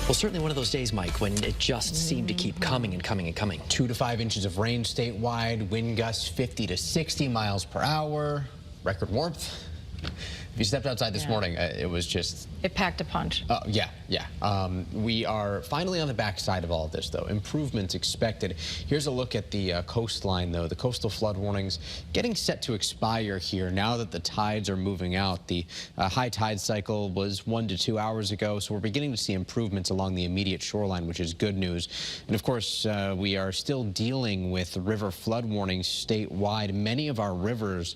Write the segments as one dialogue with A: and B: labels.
A: Well, certainly one of those days, Mike, when it just seemed to keep coming and coming and coming.
B: 2 to 5 inches of rain statewide, wind gusts 50 to 60 miles per hour, record warmth. If you stepped outside this morning, it was just...
C: It packed a punch.
B: Yeah. We are finally on the backside of all of this, though. Improvements expected. Here's a look at the coastline, though. The coastal flood warnings getting set to expire here now that the tides are moving out. The high tide cycle was 1 to 2 hours ago, so we're beginning to see improvements along the immediate shoreline, which is good news. And, of course, we are still dealing with river flood warnings statewide. Many of our rivers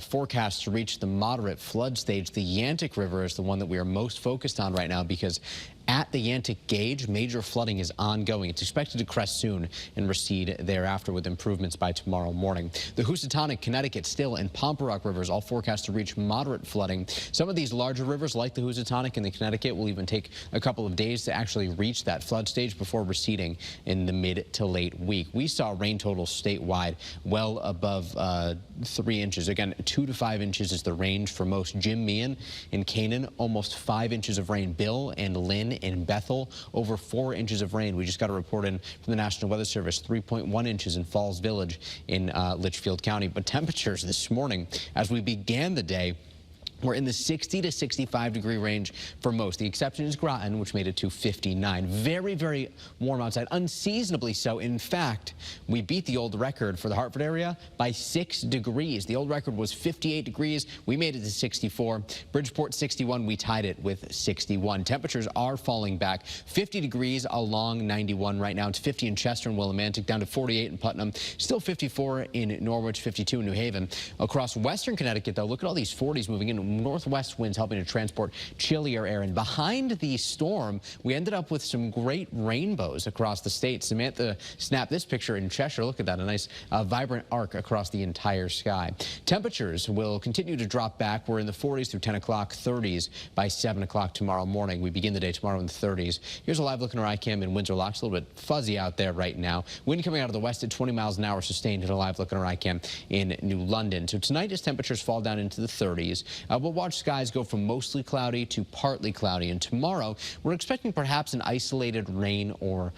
B: forecast to reach the moderate flood stage. The Yantic River is the one that we are most focused on right now because at the Yantic gauge, major flooding is ongoing. It's expected to crest soon and recede thereafter with improvements by tomorrow morning. The Housatonic, Connecticut, Still, and Pomperac rivers all forecast to reach moderate flooding. Some of these larger rivers, like the Housatonic and the Connecticut, will even take a couple of days to actually reach that flood stage before receding in the mid to late week. We saw rain totals statewide well above 3 inches. Again, 2 to 5 inches is the range for most. Jim Meehan in Canaan, almost 5 inches of rain. Bill and Lynn in Bethel, over 4 inches of rain. We just got a report in from the National Weather Service, 3.1 inches in Falls Village in Litchfield County. But temperatures this morning, as we began the day, we're in the 60 to 65 degree range for most. The exception is Groton, which made it to 59. Very, very warm outside, unseasonably so. In fact, we beat the old record for the Hartford area by 6 degrees. The old record was 58 degrees. We made it to 64. Bridgeport 61, we tied it with 61. Temperatures are falling back. 50 degrees along 91 right now. It's 50 in Chester and Willimantic, down to 48 in Putnam. Still 54 in Norwich, 52 in New Haven. Across western Connecticut, though, look at all these 40s moving in. Northwest winds helping to transport chillier air. And behind the storm, we ended up with some great rainbows across the state. Samantha snapped this picture in Cheshire. Look at that, a nice vibrant arc across the entire sky. Temperatures will continue to drop back. We're in the 40s through 10 o'clock, 30s by 7 o'clock tomorrow morning. We begin the day tomorrow in the 30s. Here's a live look in our iCam in Windsor Locks. A little bit fuzzy out there right now. Wind coming out of the west at 20 miles an hour sustained, and a live look in our iCam in New London. So tonight, as temperatures fall down into the 30s, we'll watch skies go from mostly cloudy to partly cloudy. And tomorrow, we're expecting perhaps an isolated rain or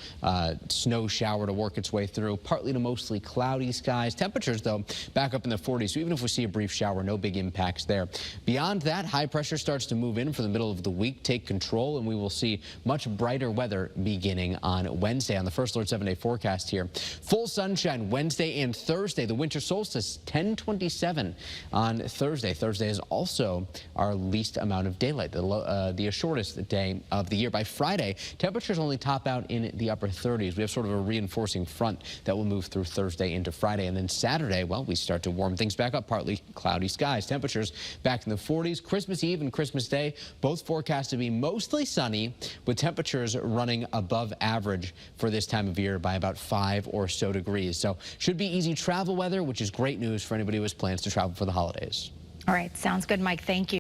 B: snow shower to work its way through. Partly to mostly cloudy skies. Temperatures, though, back up in the 40s. So even if we see a brief shower, no big impacts there. Beyond that, high pressure starts to move in for the middle of the week, take control, and we will see much brighter weather beginning on Wednesday on the First Alert 7-day forecast here. Full sunshine Wednesday and Thursday. The winter solstice, 10:27 on Thursday. Thursday is also our least amount of daylight, the shortest day of the year. By Friday, temperatures only top out in the upper 30s. We have sort of a reinforcing front that will move through Thursday into Friday. And then Saturday, well, we start to warm things back up, partly cloudy skies. Temperatures back in the 40s. Christmas Eve and Christmas Day, both forecast to be mostly sunny, with temperatures running above average for this time of year by about 5 or so degrees. So should be easy travel weather, which is great news for anybody who has plans to travel for the holidays.
C: All right, sounds good, Mike. Thank you.